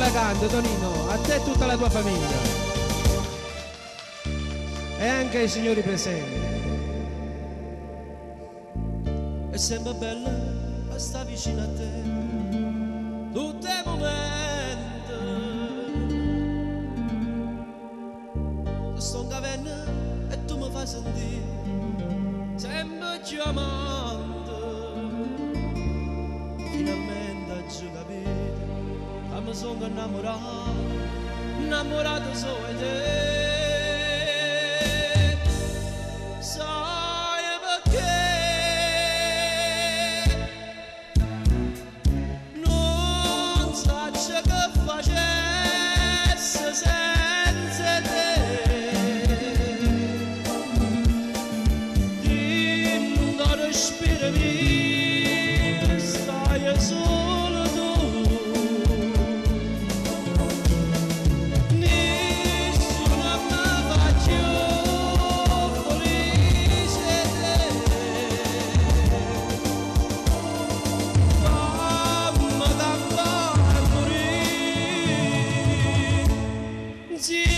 la canto, Tonino, a te e tutta la tua famiglia e anche ai signori presenti. È sempre bello stare vicino a te tutti i momenti. Sto in caverna e tu mi fai sentire sempre più amante. Finalmente ho capito che mi sono innamorato solo di te. Senza te non respiro più, stai solo tu. Nessuno mi fa più felice te. Fammi campare a morire insieme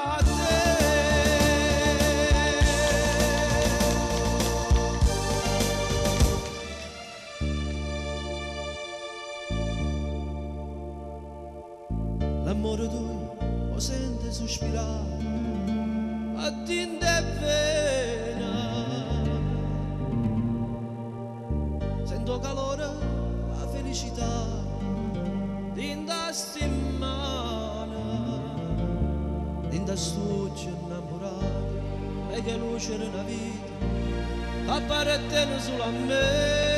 a te. L'amore tuo lo sente sospirare a tinta e pena. Sento calore, la felicità dinda settimana, dinda stuccio innamorato e che luce nella vita apparettene solo a me.